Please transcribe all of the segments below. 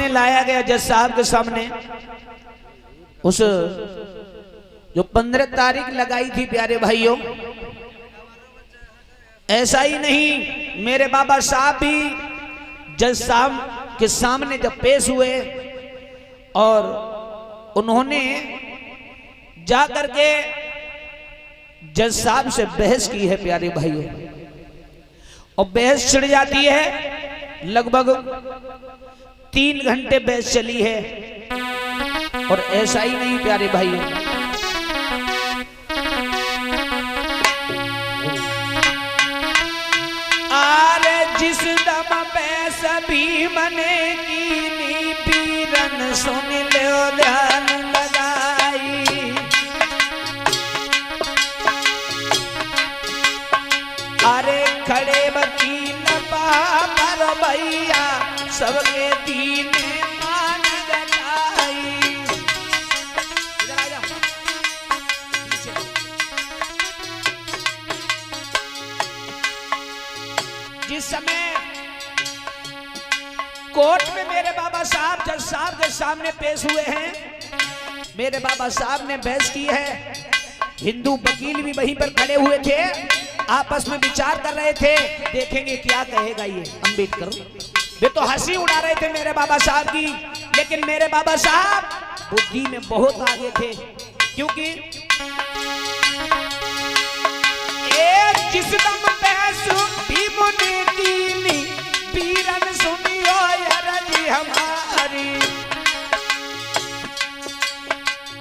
सामने लाया गया, जज साहब के सामने। उस जो 15 तारीख लगाई थी प्यारे भाइयों, ऐसा ही नहीं, मेरे बाबा साहब भी जज साहब के सामने जब पेश हुए और उन्होंने जा करके जज साहब से बहस की है प्यारे भाइयों, और बहस छिड़ जाती है। लगभग 3 घंटे बहस चली है। और ऐसा ही नहीं प्यारे भाइयों, आरे जिस दम बहस भी मने की पीरन सुन लो ध्यान लगाई। अरे खड़े वकील पर भैया सबके दीन मान गटाई। जिस समय कोर्ट में मेरे बाबा साहब जज साहब के सामने पेश हुए हैं, मेरे बाबा साहब ने बहस की है। हिंदू वकील भी वहीं पर खड़े हुए थे, आपस में विचार कर रहे थे, देखेंगे क्या कहेगा ये अंबेडकर। वे तो हंसी उड़ा रहे थे मेरे बाबा साहब की, लेकिन मेरे बाबा साहब बुद्धि में बहुत आगे थे, क्योंकि एक जिस दम बहसु भी मुनि कीनी पीरन सुनियो अरजी हमारी।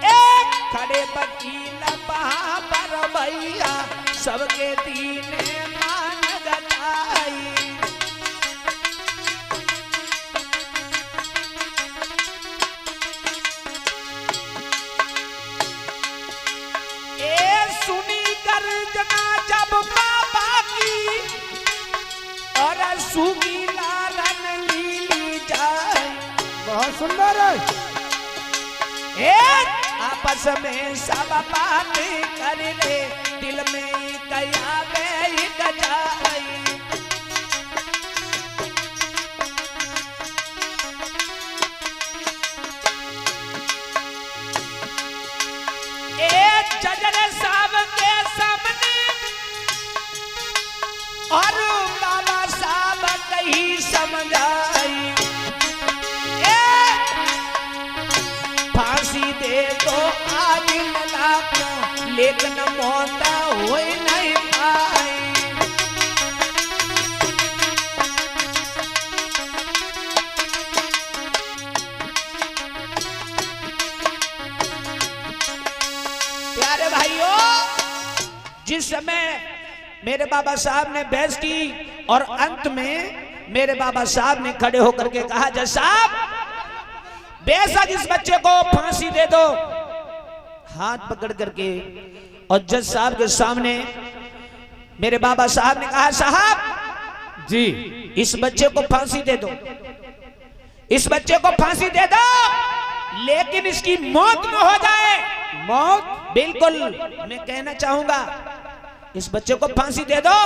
एक खड़े वकील पर भैया सबके दीन मान गटाई। ए सुनी गर्जना जब बाबा की और सुगीला रन लीली जाए। बहुत सुंदर है। आपस में सब बात कर ले, दिल में कया गई गजाई। एक जजर साहब के सामने और बाबा साहब कहीं समझाई। फांसी दे तो आज लाखों, लेकिन मौत हो नहीं पाई। प्यारे भाइयों, जिस समय मेरे बाबा साहब ने बहस की और अंत में मेरे बाबा साहब ने खड़े होकर के कहा, जज साहब बेशक इस बच्चे को फांसी दे दो। हाथ पकड़ करके और जज साहब के सामने मेरे बाबा साहब ने कहा, साहब जी इस बच्चे को फांसी दे दो, इस बच्चे को फांसी दे दो, लेकिन इसकी मौत न हो जाए। मौत? बिल्कुल, मैं कहना चाहूंगा इस बच्चे को फांसी दे दो,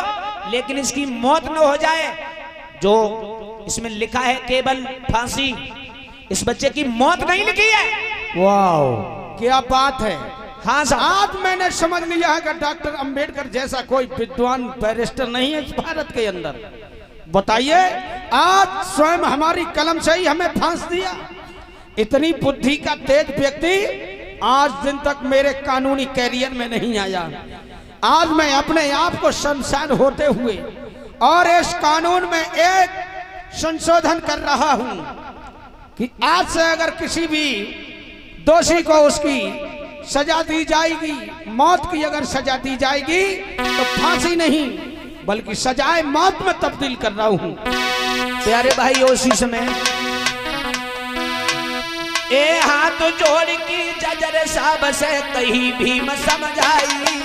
लेकिन इसकी मौत न हो जाए। जो इसमें लिखा है केवल फांसी, इस बच्चे की मौत नहीं लिखी है। वाह, क्या बात है। हाँ साहब, आज मैंने समझ लिया है कि डॉक्टर अंबेडकर जैसा कोई विद्वान बैरिस्टर नहीं है इस भारत के अंदर। बताइए, आज स्वयं हमारी कलम से ही हमें फांस दिया। इतनी बुद्धि का तेज व्यक्ति आज दिन तक मेरे कानूनी कैरियर में नहीं आया। आज मैं अपने आप को शर्मसार होते हुए और इस कानून में एक संशोधन कर रहा हूं कि आज से अगर किसी भी दोषी को उसकी सजा दी जाएगी, मौत की अगर सजा दी जाएगी, तो फांसी नहीं बल्कि सजाए मौत में तब्दील कर रहा हूं। प्यारे भाई, उसी समय ए हाथ जोड़ की जजर साहब से कहीं भी मत समझाई।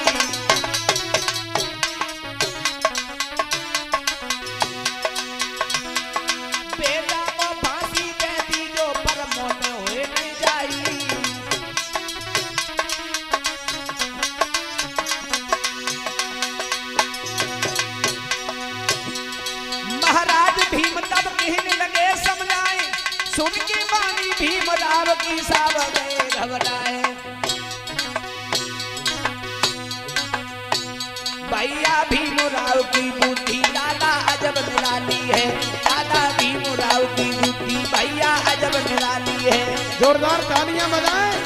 बेटा को फांसी दे दी जो पर मौत हुए नहीं जाई। महाराज भीम तब कहने लगे समझाए, सुन के बानी भीमराव की साब गए घबराए। भैया भीमराव की बुद्धि दादा अजब निराली है, दादा भीमराव की बुद्धि भैया अजब निराली है। जोरदार तालियां बजाएं।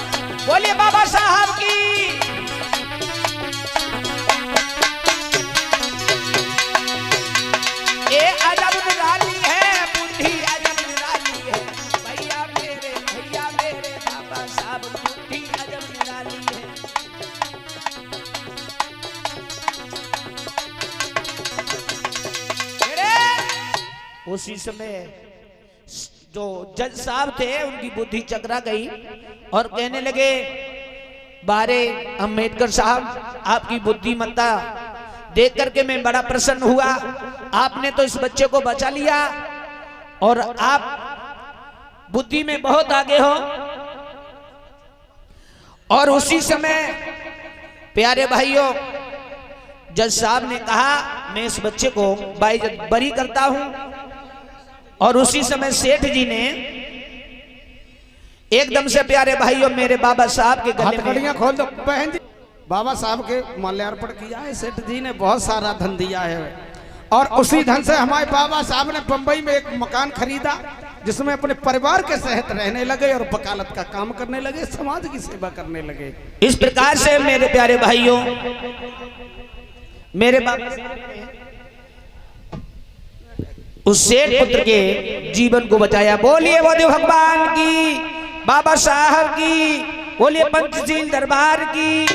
बोलिए बाबा साहब की। ये अजब निराली है, बुद्धि अजब निराली है। भैया मेरे बाबा साहब बुद्धि अजब निराली है। उसी समय जो जज साहब थे उनकी बुद्धि चकरा गई और कहने लगे, बारे अंबेडकर साहब आपकी बुद्धिमत्ता देख करके मैं बड़ा प्रसन्न हुआ। आपने तो इस बच्चे को बचा लिया और आप बुद्धि में बहुत आगे हो। और उसी समय प्यारे भाइयों जज साहब ने कहा मैं इस बच्चे को बाइज्जत बरी करता हूं। और उसी समय सेठ जी ने एकदम से प्यारे भाइयों मेरे बाबा साहब के गले में खोल दो बहन जी। बाबा साहब के माल्यार्पण किया है, सेठ जी ने बहुत सारा धन दिया है और उसी धन से हमारे बाबा साहब ने बंबई में एक मकान खरीदा जिसमें अपने परिवार के सहित रहने लगे और वकालत का काम करने लगे, समाज की सेवा करने लगे। इस प्रकार से मेरे प्यारे भाइयों मेरे बाबा उस सेठ पुत्र के जीवन को बचाया। बोलिए बोलिए भगवान की, बाबा साहब की, बोलिए पंचशील दरबार की।